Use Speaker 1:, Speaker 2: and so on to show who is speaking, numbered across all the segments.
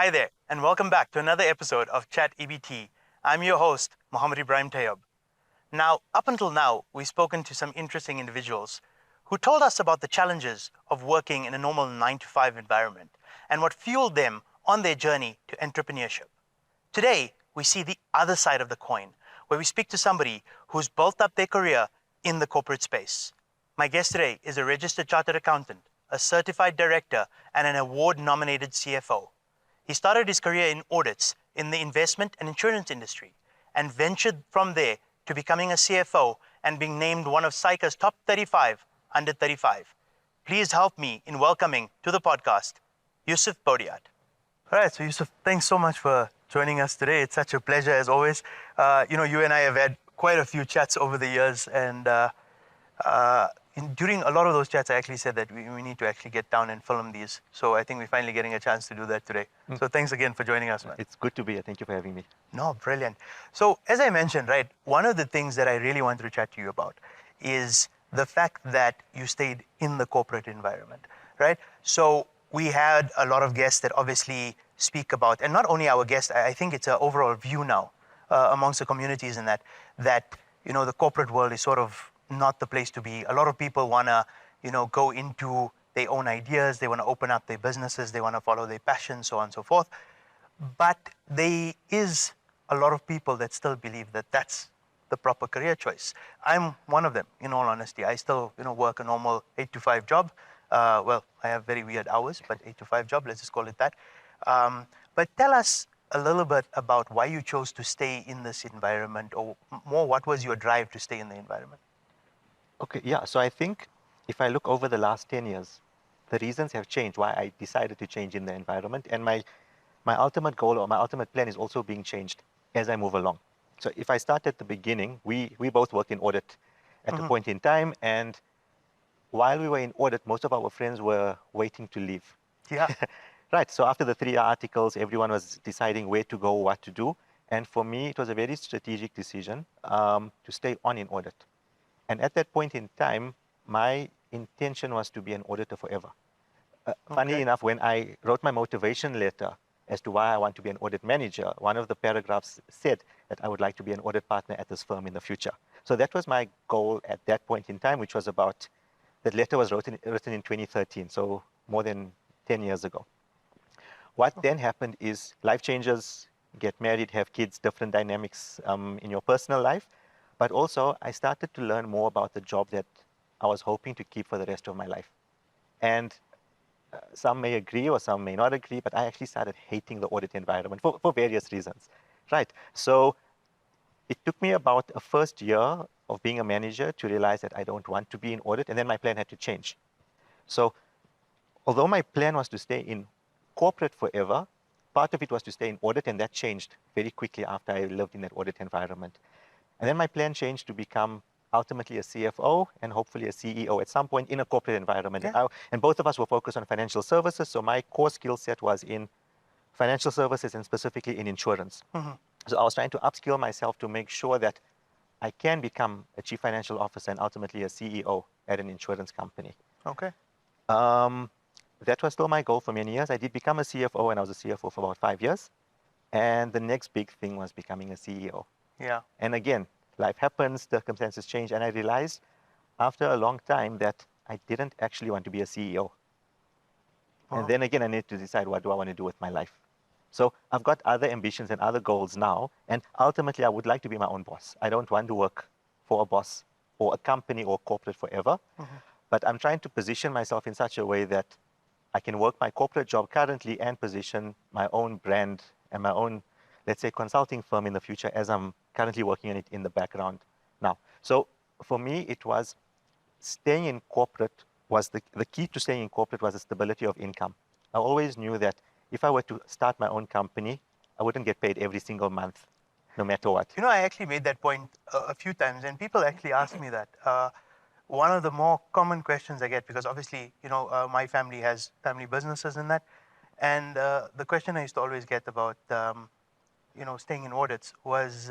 Speaker 1: Hi there, and welcome back to another episode of Chat EbT. I'm your host, Mohamed Ebrahim Tayob. Now, up until now, we've spoken to some interesting individuals who told us about the challenges of working in a normal 9-to-5 environment and what fueled them on their journey to entrepreneurship. Today, we see the other side of the coin, where we speak to somebody who's built up their career in the corporate space. My guest today is a registered chartered accountant, a certified director, and an award-nominated CFO. He started his career in audits in the investment and insurance industry and ventured from there to becoming a CFO and being named one of SAICA's top 35 under 35. Please help me in welcoming to the podcast, Yusuf Bodiat. All right, so Yusuf, thanks so much for joining us today. It's such a pleasure as always. You and I have had quite a few chats over the years, and during a lot of those chats, I actually said that we need to actually get down and film these. So I think we're finally getting a chance to do that today. So thanks again for joining us, man.
Speaker 2: It's good to be here. Thank you for having me.
Speaker 1: No, brilliant. So as I mentioned, right, one of the things that I really wanted to chat to you about is the fact that you stayed in the corporate environment, right? So we had a lot of guests that obviously speak about, and not only our guests, I think it's an overall view now amongst the communities in that the corporate world is sort of not the place to be. A lot of people want to, go into their own ideas. They want to open up their businesses. They want to follow their passion, so on and so forth. But there is a lot of people that still believe that that's the proper career choice. I'm one of them, in all honesty. I still, work a normal 8-to-5 job. Well, I have very weird hours, but 8-to-5 job, let's just call it that. But tell us a little bit about why you chose to stay in this environment, or more, what was your drive to stay in the environment?
Speaker 2: Okay, yeah. So I think if I look over the last 10 years, the reasons have changed why I decided to change in the environment. And my ultimate goal or my ultimate plan is also being changed as I move along. So if I start at the beginning, we both work in audit at a point in time. And while we were in audit, most of our friends were waiting to leave.
Speaker 1: Yeah.
Speaker 2: Right. So after the 3 articles, everyone was deciding where to go, what to do. And for me, it was a very strategic decision to stay on in audit. And at that point in time, my intention was to be an auditor forever. Funny enough, when I wrote my motivation letter as to why I want to be an audit manager, one of the paragraphs said that I would like to be an audit partner at this firm in the future. So that was my goal at that point in time, which was that letter was written in 2013, so more than 10 years ago. What then happened is life changes, get married, have kids, different dynamics in your personal life. But also, I started to learn more about the job that I was hoping to keep for the rest of my life. And some may agree or some may not agree, but I actually started hating the audit environment for various reasons. Right. So it took me about a first year of being a manager to realize that I don't want to be in audit, and then my plan had to change. So although my plan was to stay in corporate forever, part of it was to stay in audit, and that changed very quickly after I lived in that audit environment. And then my plan changed to become ultimately a CFO and hopefully a CEO at some point in a corporate environment.
Speaker 1: Yeah.
Speaker 2: And both of us were focused on financial services. So my core skill set was in financial services and specifically in insurance. So I was trying to upskill myself to make sure that I can become a chief financial officer and ultimately a CEO at an insurance company.
Speaker 1: Okay.
Speaker 2: That was still my goal for many years. I did become a CFO, and I was a CFO for about 5 years. And the next big thing was becoming a CEO.
Speaker 1: Yeah.
Speaker 2: And again, life happens, circumstances change, and I realized after a long time that I didn't actually want to be a CEO. And then again, I need to decide, what do I want to do with my life? So I've got other ambitions and other goals now, and ultimately I would like to be my own boss. I don't want to work for a boss or a company or corporate forever, but I'm trying to position myself in such a way that I can work my corporate job currently and position my own brand and my own, let's say, consulting firm in the future, as I'm currently working on it in the background now. So for me, it was staying in corporate was the key to staying in corporate was the stability of income. I always knew that if I were to start my own company, I wouldn't get paid every single month, no matter what.
Speaker 1: I actually made that point a few times, and people actually ask me that. One of the more common questions I get, because obviously, my family has family businesses in that, and the question I used to always get about, staying in audits was,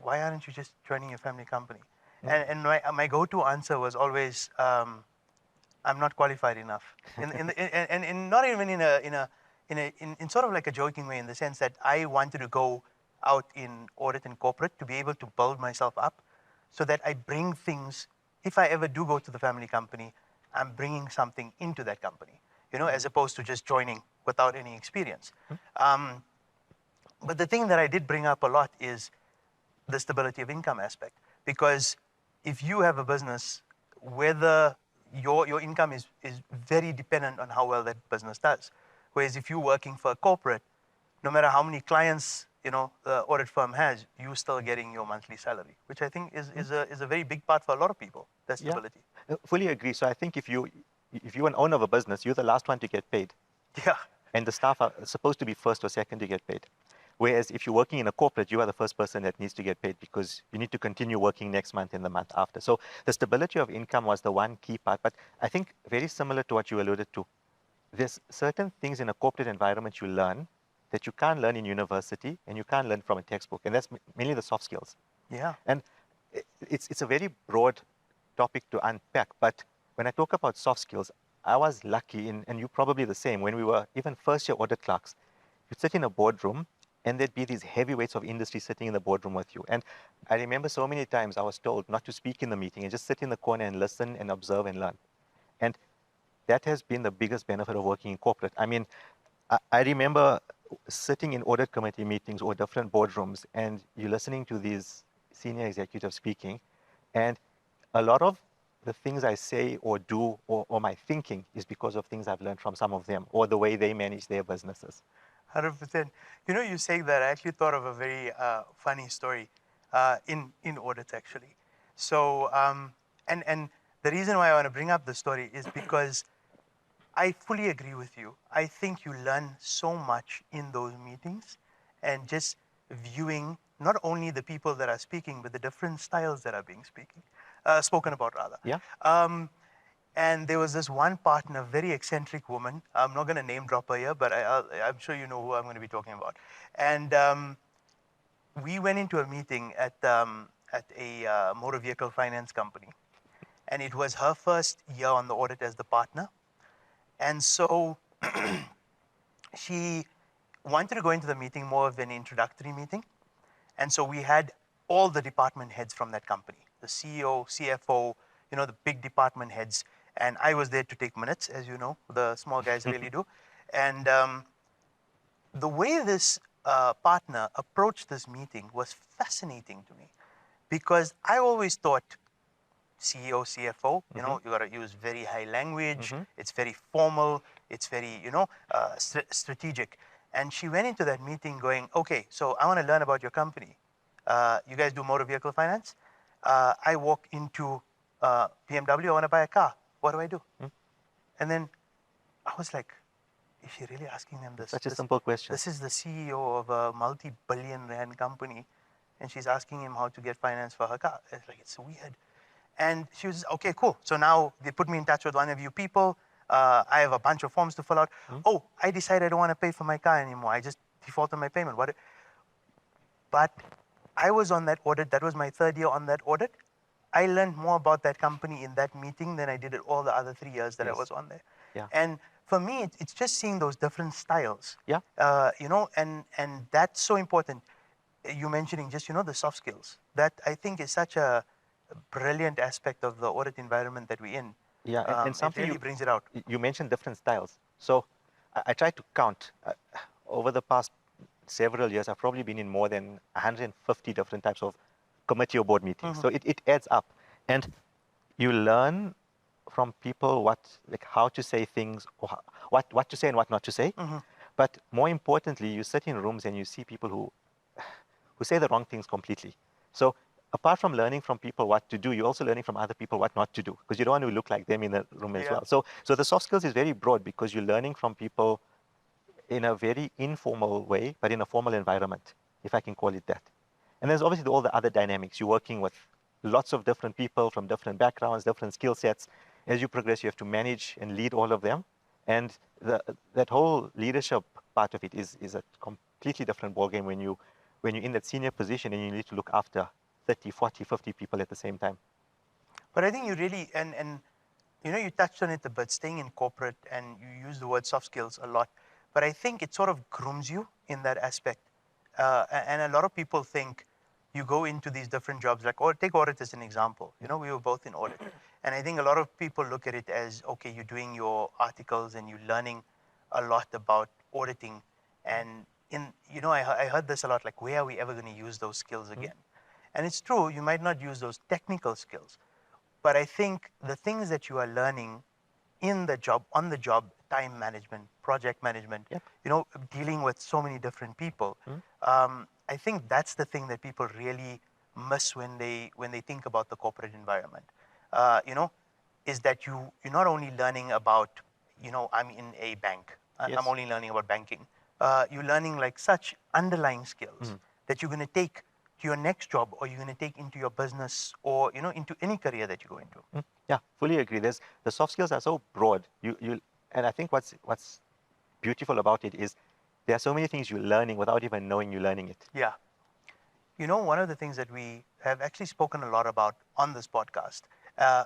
Speaker 1: why aren't you just joining your family company? And my go-to answer was always, I'm not qualified enough, and not even in in sort of like a joking way, in the sense that I wanted to go out in audit and corporate to be able to build myself up so that I bring things, if I ever do go to the family company, I'm bringing something into that company, as opposed to just joining without any experience. But the thing that I did bring up a lot is the stability of income aspect. Because if you have a business, whether your income is very dependent on how well that business does. Whereas if you're working for a corporate, no matter how many clients the audit firm has, you're still getting your monthly salary, which I think is a very big part for a lot of people. That stability.
Speaker 2: Fully agree. So I think if you're an owner of a business, you're the last one to get paid.
Speaker 1: Yeah.
Speaker 2: And the staff are supposed to be first or second to get paid. Whereas if you're working in a corporate, you are the first person that needs to get paid because you need to continue working next month and the month after. So the stability of income was the one key part. But I think very similar to what you alluded to, there's certain things in a corporate environment you learn that you can't learn in university and you can't learn from a textbook. And that's mainly the soft skills.
Speaker 1: Yeah.
Speaker 2: And it's a very broad topic to unpack. But when I talk about soft skills, I was lucky, and you probably the same, when we were even first-year audit clerks, you'd sit in a boardroom and there'd be these heavyweights of industry sitting in the boardroom with you. And I remember so many times I was told not to speak in the meeting and just sit in the corner and listen and observe and learn. And that has been the biggest benefit of working in corporate. I mean, I remember sitting in audit committee meetings or different boardrooms, and you're listening to these senior executives speaking, and a lot of the things I say or do or my thinking is because of things I've learned from some of them or the way they manage their businesses.
Speaker 1: 100%. You saying that, I actually thought of a very funny story in audit, actually. So, and the reason why I want to bring up the story is because I fully agree with you. I think you learn so much in those meetings, and just viewing not only the people that are speaking, but the different styles that are being spoken about, rather.
Speaker 2: Yeah.
Speaker 1: And there was this one partner, very eccentric woman. I'm not going to name drop her here, but I'm sure you know who I'm going to be talking about. And we went into a meeting at a motor vehicle finance company. And it was her first year on the audit as the partner. And so she wanted to go into the meeting more of an introductory meeting. And so we had all the department heads from that company, the CEO, CFO, the big department heads. And I was there to take minutes, as you know, the small guys really do. And the way this partner approached this meeting was fascinating to me, because I always thought CEO, CFO, you got to use very high language. It's very formal. It's very, strategic. And she went into that meeting going, okay, so I want to learn about your company. You guys do motor vehicle finance? I walk into BMW, I want to buy a car. What do I do? And then I was like, is she really asking them this?
Speaker 2: Such a simple question.
Speaker 1: This is the CEO of a multi-billion rand company, and she's asking him how to get finance for her car. It's like, it's weird. And she was, okay, cool. So now they put me in touch with one of you people. I have a bunch of forms to fill out. Oh, I decided I don't want to pay for my car anymore. I just defaulted my payment. But I was on that audit. That was my third year on that audit. I learned more about that company in that meeting than I did at all the other 3 years that I was on there.
Speaker 2: Yeah.
Speaker 1: And for me, it's just seeing those different styles.
Speaker 2: Yeah.
Speaker 1: And that's so important. You mentioning just, the soft skills. That I think is such a brilliant aspect of the audit environment that we're in.
Speaker 2: Yeah, and something
Speaker 1: it really brings it out.
Speaker 2: You mentioned different styles. So I tried to count. Over the past several years, I've probably been in more than 150 different types of committee or board meetings. So it adds up. And you learn from people how to say things, or what to say and what not to say. But more importantly, you sit in rooms and you see people who say the wrong things completely. So apart from learning from people what to do, you're also learning from other people what not to do, because you don't want to look like them in the room as well. So the soft skills is very broad, because you're learning from people in a very informal way, but in a formal environment, if I can call it that. And there's obviously all the other dynamics. You're working with lots of different people from different backgrounds, different skill sets. As you progress, you have to manage and lead all of them. And that whole leadership part of it is a completely different ballgame when you're in that senior position and you need to look after 30, 40, 50 people at the same time.
Speaker 1: But I think you really, and you touched on it a bit, staying in corporate, and you use the word soft skills a lot. but I think it sort of grooms you in that aspect. And a lot of people think you go into these different jobs, like, or take audit as an example. You know, we were both in audit. And I think a lot of people look at it as, okay, you're doing your articles and you're learning a lot about auditing. And I heard this a lot, like, where are we ever going to use those skills again? And it's true, you might not use those technical skills, but I think the things that you are learning in the job, on the job, time management, project management,
Speaker 2: Yep.
Speaker 1: dealing with so many different people. I think that's the thing that people really miss when they think about the corporate environment. Is that you're not only learning about, I'm in a bank.
Speaker 2: Yes.
Speaker 1: I'm only learning about banking. You're learning like such underlying skills that you're going to take to your next job, or you're going to take into your business, or into any career that you go into.
Speaker 2: Yeah, fully agree. The soft skills are so broad. And I think what's beautiful about it is there are so many things you're learning without even knowing you're learning it.
Speaker 1: Yeah. One of the things that we have actually spoken a lot about on this podcast,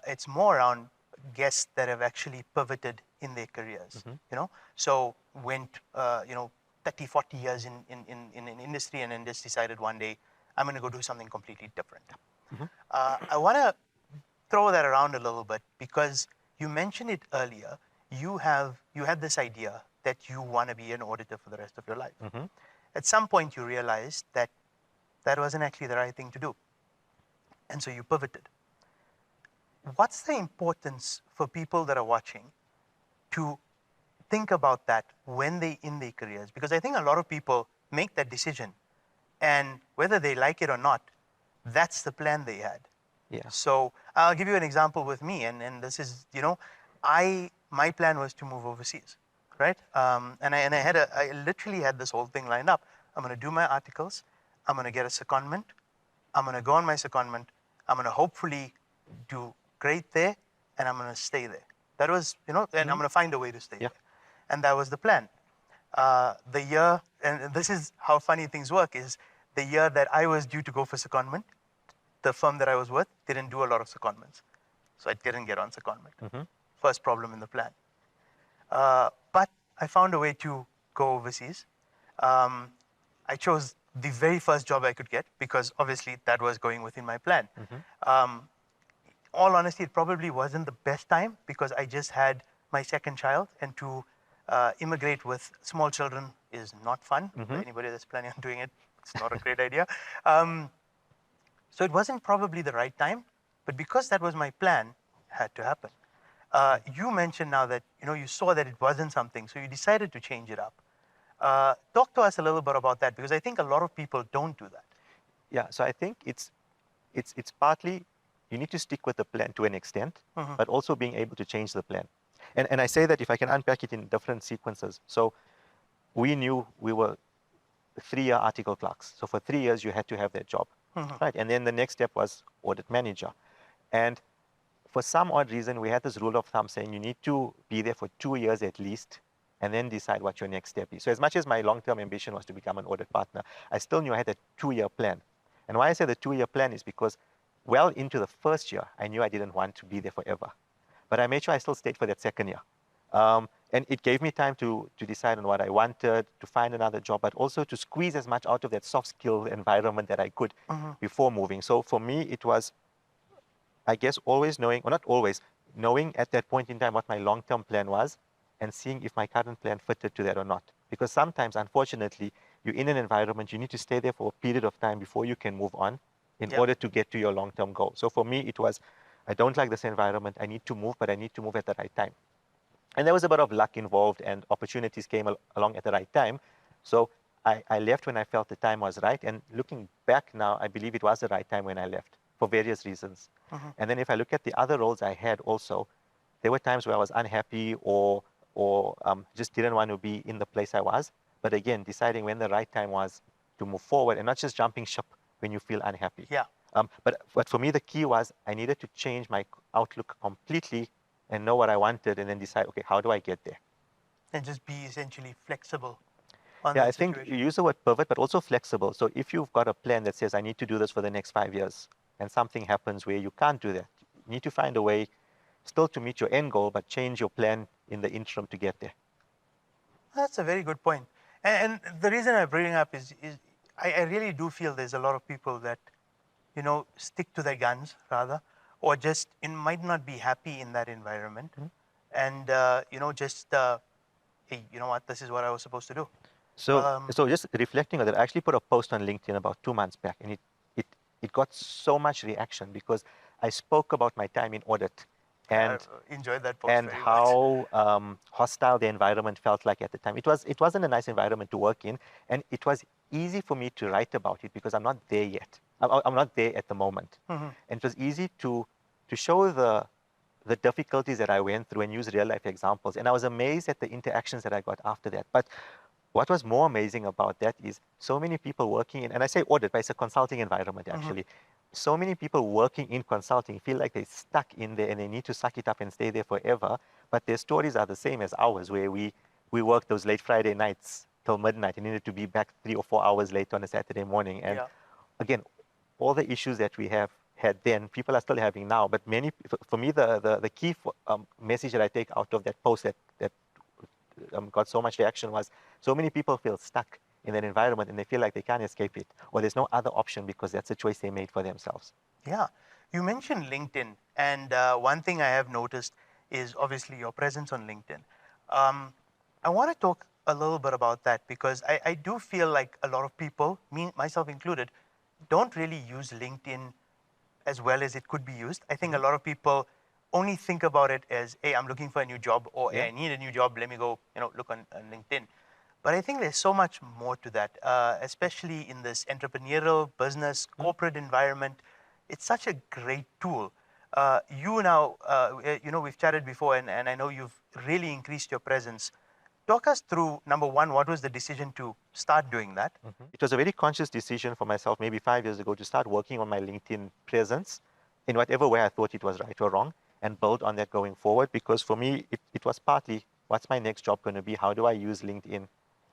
Speaker 1: it's more around guests that have actually pivoted in their careers. So went 30, 40 years in an industry, and then just decided one day, I'm going to go do something completely different. I want to throw that around a little bit, because you mentioned it earlier. You had this idea that you want to be an auditor for the rest of your life. At some point, you realized that wasn't actually the right thing to do, and so you pivoted. What's the importance for people that are watching to think about that when they in their careers? Because I think a lot of people make that decision, and whether they like it or not, that's the plan they had.
Speaker 2: Yeah.
Speaker 1: So I'll give you an example with me, and this is, my plan was to move overseas, right? And I literally had this whole thing lined up. I'm going to do my articles. I'm going to get a secondment. I'm going to go on my secondment. I'm going to hopefully do great there, and I'm going to stay there. That was, and I'm going to find a way to stay there. And that was the plan. The year, and this is how funny things work, is the year that I was due to go for secondment, the firm that I was with didn't do a lot of secondments. So I didn't get on secondment. First problem in the plan. But I found a way to go overseas. I chose the very first job I could get, because obviously that was going within my plan. All honesty, it probably wasn't the best time, because I just had my second child, and to immigrate with small children is not fun. For anybody that's planning on doing it, it's not a great idea. So it wasn't probably the right time, but because that was my plan, it had to happen. You mentioned now that you saw that it wasn't something, so you decided to change it up. Talk to us a little bit about that, because I think a lot of people don't do that.
Speaker 2: Yeah, so I think it's partly you need to stick with the plan to an extent, but also being able to change the plan. And I say that if I can unpack it in different sequences. So we knew we were 3-year article clerks. So for 3 years, you had to have that job, right? And then the next step was audit manager. And for some odd reason, we had this rule of thumb saying you need to be there for 2 years at least, and then decide what your next step is. So as much as my long-term ambition was to become an audit partner, I still knew I had a 2-year plan. And why I say the 2-year plan is because well into the first year, I knew I didn't want to be there forever. But I made sure I still stayed for that second year. And it gave me time to decide on what I wanted, to find another job, but also to squeeze as much out of that soft skill environment that I could before moving. So for me, it was, I guess, always knowing, or not always, knowing at that point in time what my long-term plan was, and seeing if my current plan fitted to that or not. Because sometimes, unfortunately, you're in an environment, you need to stay there for a period of time before you can move on in order to get to your long-term goal. So for me, it was, I don't like this environment, I need to move, but I need to move at the right time. And there was a bit of luck involved, and opportunities came along at the right time. So I left when I felt the time was right. And looking back now, I believe it was the right time when I left for various reasons. And then if I look at the other roles I had also, there were times where I was unhappy or just didn't want to be in the place I was. But again, deciding when the right time was to move forward and not just jumping ship when you feel unhappy.
Speaker 1: Yeah.
Speaker 2: But for me, the key was I needed to change my outlook completely and know what I wanted, and then decide, okay, how do I get there?
Speaker 1: And just be essentially flexible on
Speaker 2: Yeah,
Speaker 1: that
Speaker 2: I think
Speaker 1: situation.
Speaker 2: you use the word pivot, but also flexible. So if you've got a plan that says, I need to do this for the next 5 years, and something happens where you can't do that, you need to find a way still to meet your end goal, but change your plan in the interim to get there.
Speaker 1: That's a very good point. And the reason I bring it up is I really do feel there's a lot of people that, stick to their guns rather, or just might not be happy in that environment.
Speaker 2: Mhm.
Speaker 1: And, just, hey, you know what, this is what I was supposed to do.
Speaker 2: So,
Speaker 1: Um,
Speaker 2: so just reflecting on that, I actually put a post on LinkedIn about 2 months back, and it it got so much reaction because I spoke about my time in audit,
Speaker 1: I
Speaker 2: and
Speaker 1: enjoyed that post
Speaker 2: and
Speaker 1: very much.
Speaker 2: how hostile the environment felt like at the time. It wasn't a nice environment to work in, and it was easy for me to write about it because I'm not there yet. I'm not there at the moment,
Speaker 1: Mhm.
Speaker 2: and it was easy to show the difficulties that I went through and use real life examples. And I was amazed at the interactions that I got after that. But what was more amazing about that is so many people working in, and I say audit, but it's a consulting environment
Speaker 1: Mhm.
Speaker 2: actually. So many people working in consulting feel like they're stuck in there and they need to suck it up and stay there forever. But their stories are the same as ours, where we work those late Friday nights till midnight and needed to be back 3 or 4 hours late on a Saturday morning. And
Speaker 1: Yeah.
Speaker 2: again, all the issues that we have had then, people are still having now. But many, for me, the key message that I take out of that post that got so much reaction was so many people feel stuck in that environment and they feel like they can't escape it, or there's no other option because that's a choice they made for themselves.
Speaker 1: Yeah. You mentioned LinkedIn, and one thing I have noticed is obviously your presence on LinkedIn. Um, I want to talk a little bit about that because I do feel like a lot of people, me myself included, don't really use LinkedIn as well as it could be used. I think a
Speaker 2: Mhm.
Speaker 1: lot of people only think about it as, hey, I'm looking for a new job, or hey,
Speaker 2: Yeah.
Speaker 1: I need a new job. Let me go, look on LinkedIn. But I think there's so much more to that, especially in this entrepreneurial, business,
Speaker 2: Mhm.
Speaker 1: corporate environment. It's such a great tool. You now, we've chatted before, and I know you've really increased your presence. Talk us through, number one, what was the decision to start doing that?
Speaker 2: It was a very conscious decision for myself maybe 5 years ago to start working on my LinkedIn presence in whatever way I thought it was right or wrong and build on that going forward. Because for me, it was partly what's my next job going to be? How do I use LinkedIn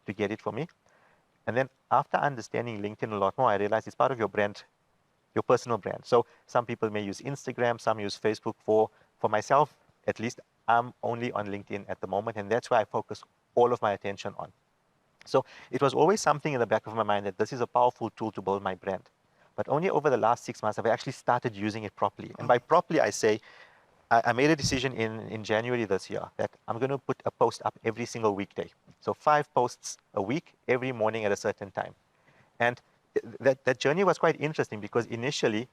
Speaker 2: to get it for me? And then after understanding LinkedIn a lot more, I realized it's part of your brand, your personal brand. So some people may use Instagram, some use Facebook. For myself, at least, I'm only on LinkedIn at the moment, and that's where I focus all of my attention on. So it was always something in the back of my mind that this is a powerful tool to build my brand. But only over the last 6 months have I actually started using it properly. And by properly, I say I made a decision in January this year that I'm going to put a post up every single weekday. So 5 posts a week, every morning at a certain time. And that journey was quite interesting because initially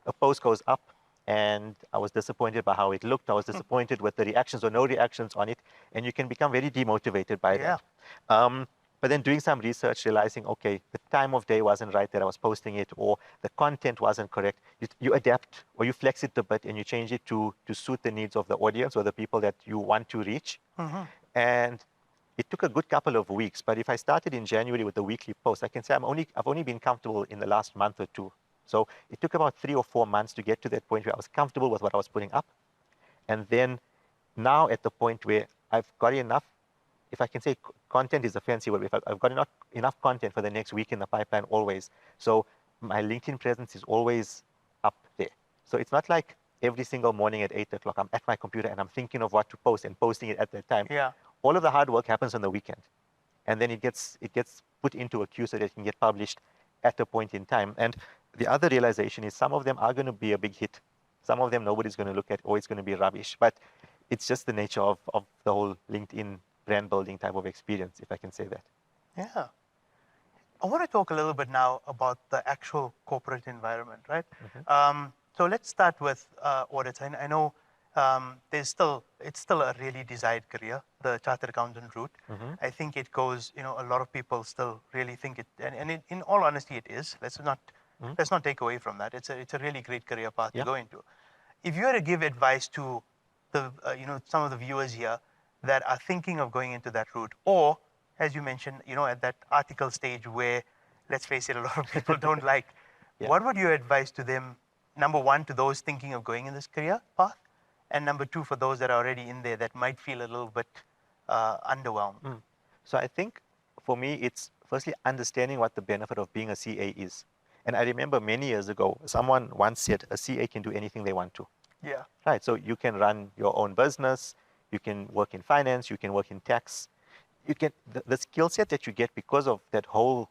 Speaker 2: a post goes up and I was disappointed by how it looked. I was disappointed with the reactions or no reactions on it. And you can become very demotivated by
Speaker 1: Yeah.
Speaker 2: that. Um, but then doing some research, realizing, okay, the time of day wasn't right that I was posting it, or the content wasn't correct. You adapt or you flex it a bit and you change it to suit the needs of the audience or the people that you want to reach.
Speaker 1: Mm-hmm.
Speaker 2: And it took a good couple of weeks, but if I started in January with the weekly post, I can say I've only been comfortable in the last month or two. So it took about 3 or 4 months to get to that point where I was comfortable with what I was putting up. And then now at the point where I've got enough, if I can say content is a fancy word, if I've got enough content for the next week in the pipeline always. So my LinkedIn presence is always up there. So it's not like every single morning at 8 o'clock, I'm at my computer and I'm thinking of what to post and posting it at that time.
Speaker 1: Yeah.
Speaker 2: All of the hard work happens on the weekend. And then it gets put into a queue so that it can get published at a point in time. And the other realization is some of them are going to be a big hit. Some of them nobody's going to look at, or it's going to be rubbish. But it's just the nature of the whole LinkedIn brand building type of experience, if I can say that.
Speaker 1: Yeah. I want to talk a little bit now about the actual corporate environment, right?
Speaker 2: Mhm.
Speaker 1: So let's start with audits. I know it's still a really desired career, the chartered accountant route.
Speaker 2: Mhm.
Speaker 1: I think it goes, a lot of people still really think it, and in all honesty, it is.
Speaker 2: Mhm.
Speaker 1: Let's not take away from that. It's a really great career path to
Speaker 2: Yeah.
Speaker 1: go into. If you were to give advice to the some of the viewers here that are thinking of going into that route, or as you mentioned, at that article stage where, let's face it, a lot of people don't like,
Speaker 2: Yeah.
Speaker 1: what would you advise to them? Number one, to those thinking of going in this career path, and number two, for those that are already in there that might feel a little bit underwhelmed.
Speaker 2: Mm. So I think for me, it's firstly understanding what the benefit of being a CA is. And I remember many years ago, someone once said a CA can do anything they want to.
Speaker 1: Yeah.
Speaker 2: Right. So you can run your own business, you can work in finance, you can work in tax. you can the skill set that you get because of that whole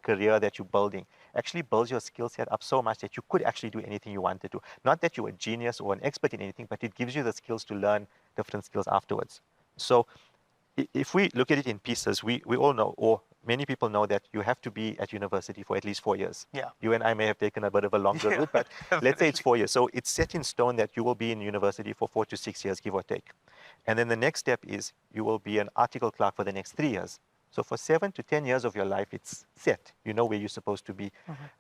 Speaker 2: career that you're building actually builds your skill set up so much that you could actually do anything you wanted to. Not that you're a genius or an expert in anything, but it gives you the skills to learn different skills afterwards. So if we look at it in pieces, we all know, or many people know, that you have to be at university for at least 4 years.
Speaker 1: Yeah.
Speaker 2: You and I may have taken a bit of a longer route, but let's say it's 4 years. So it's set in stone that you will be in university for 4 to 6 years, give or take. And then the next step is you will be an article clerk for the next 3 years. So for 7 to 10 years of your life, it's set. You know where you're supposed to be.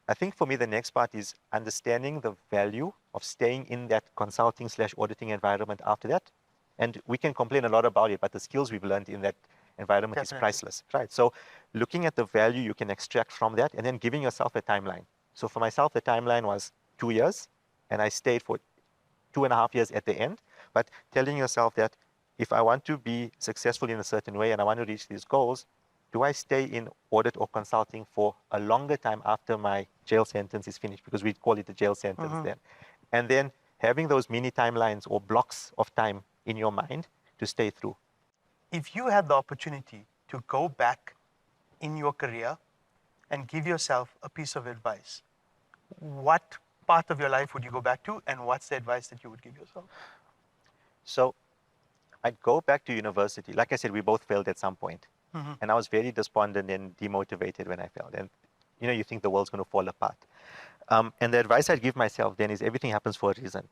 Speaker 2: I think for me, the next part is understanding the value of staying in that consulting/auditing environment after that. And we can complain a lot about it, but the skills we've learned in that environment is priceless, right? So looking at the value you can extract from that and then giving yourself a timeline. So for myself, the timeline was 2 years, and I stayed for 2.5 years at the end, but telling yourself that if I want to be successful in a certain way and I want to reach these goals, do I stay in audit or consulting for a longer time after my jail sentence is finished? Because we call it the jail sentence then. And then having those mini timelines or blocks of time in your mind to stay through.
Speaker 1: If you had the opportunity to go back in your career and give yourself a piece of advice, what part of your life would you go back to, and what's the advice that you would give yourself?
Speaker 2: So I'd go back to university. Like I said, we both failed at some point. And I was very despondent and demotivated when I failed. And you think the world's going to fall apart. And the advice I'd give myself then is everything happens for a reason.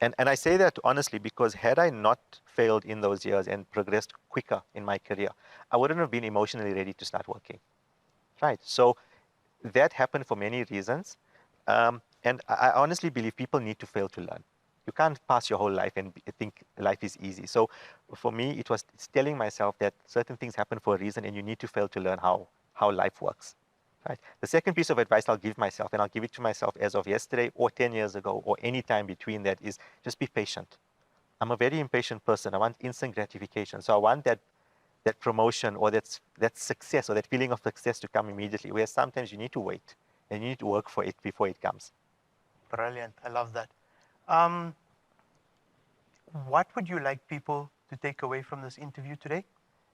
Speaker 2: And I say that honestly because had I not failed in those years and progressed quicker in my career, I wouldn't have been emotionally ready to start working. Right? So that happened for many reasons. And I honestly believe people need to fail to learn. You can't pass your whole life and think life is easy. So for me, it's telling myself that certain things happen for a reason and you need to fail to learn how life works. Right? The second piece of advice I'll give myself, and I'll give it to myself as of yesterday or 10 years ago or any time between that, is just be patient. I'm a very impatient person. I want instant gratification. So I want that promotion or that success or that feeling of success to come immediately, where sometimes you need to wait and you need to work for it before it comes.
Speaker 1: Brilliant. I love that. What would you like people to take away from this interview today?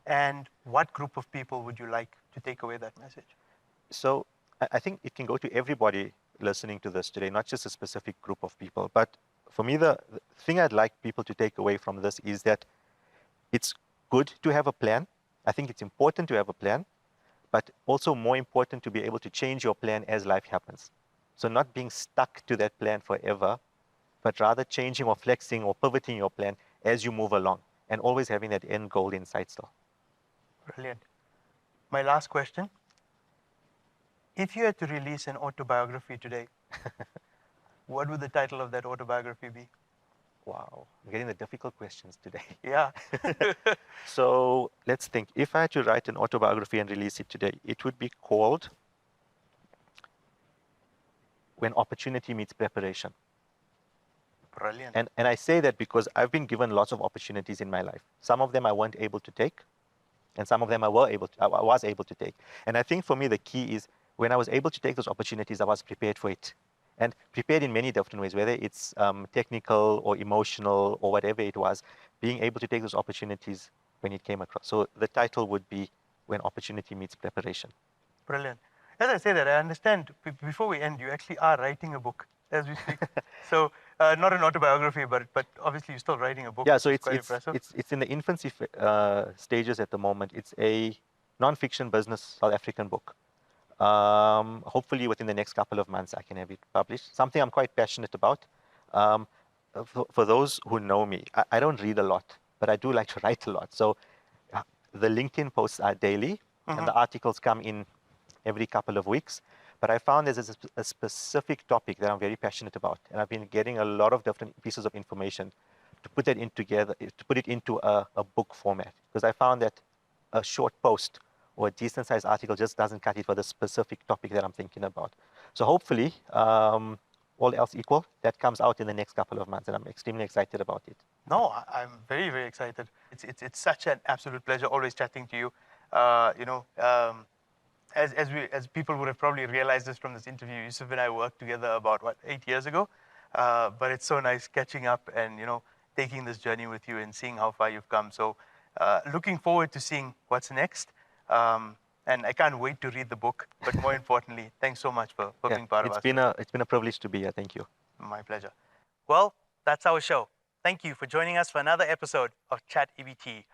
Speaker 1: And what group of people would you like to take away that message?
Speaker 2: So I think it can go to everybody listening to this today, not just a specific group of people. But for me, the thing I'd like people to take away from this is that it's good to have a plan. I think it's important to have a plan, but also more important to be able to change your plan as life happens. So not being stuck to that plan forever, but rather changing or flexing or pivoting your plan as you move along and always having that end goal in sight still.
Speaker 1: Brilliant. My last question. If you had to release an autobiography today, what would the title of that autobiography be?
Speaker 2: Wow, I'm getting the difficult questions today.
Speaker 1: Yeah.
Speaker 2: So let's think. If I had to write an autobiography and release it today, it would be called When Opportunity Meets Preparation.
Speaker 1: Brilliant.
Speaker 2: And I say that because I've been given lots of opportunities in my life. Some of them I weren't able to take, and some of them I was able to take. And I think for me the key is when I was able to take those opportunities, I was prepared for it. And prepared in many different ways, whether it's technical or emotional or whatever it was, being able to take those opportunities when it came across. So the title would be When Opportunity Meets Preparation.
Speaker 1: Brilliant. As I say that, I understand before we end, you actually are writing a book as we speak. So not an autobiography, but obviously you're still writing a book.
Speaker 2: Yeah, so
Speaker 1: it's quite impressive.
Speaker 2: It's in the infancy stages at the moment. It's a non-fiction business South African book. Hopefully within the next couple of months I can have it published. Something I'm quite passionate about. For those who know me, I don't read a lot, but I do like to write a lot. So the LinkedIn posts are daily, and the articles come in every couple of weeks. But I found there's a specific topic that I'm very passionate about, and I've been getting a lot of different pieces of information to put that in together, to put it into a book format. Because I found that a short post or a decent sized article just doesn't cut it for the specific topic that I'm thinking about. So hopefully, all else equal, that comes out in the next couple of months, and I'm extremely excited about it.
Speaker 1: No, I'm very, very excited. It's such an absolute pleasure always chatting to you. As people would have probably realized this from this interview, Yusuf and I worked together about 8 years ago. But it's so nice catching up and taking this journey with you and seeing how far you've come. So Looking forward to seeing what's next. And I can't wait to read the book. But more importantly, thanks so much for being part of us.
Speaker 2: It's been a privilege to be here. Thank you.
Speaker 1: My pleasure. Well, that's our show. Thank you for joining us for another episode of Chat EbT.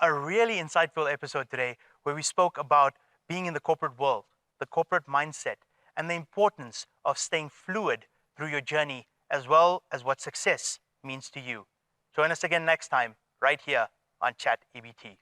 Speaker 1: A really insightful episode today where we spoke about being in the corporate world, the corporate mindset, and the importance of staying fluid through your journey, as well as what success means to you. Join us again next time, right here on Chat EbT.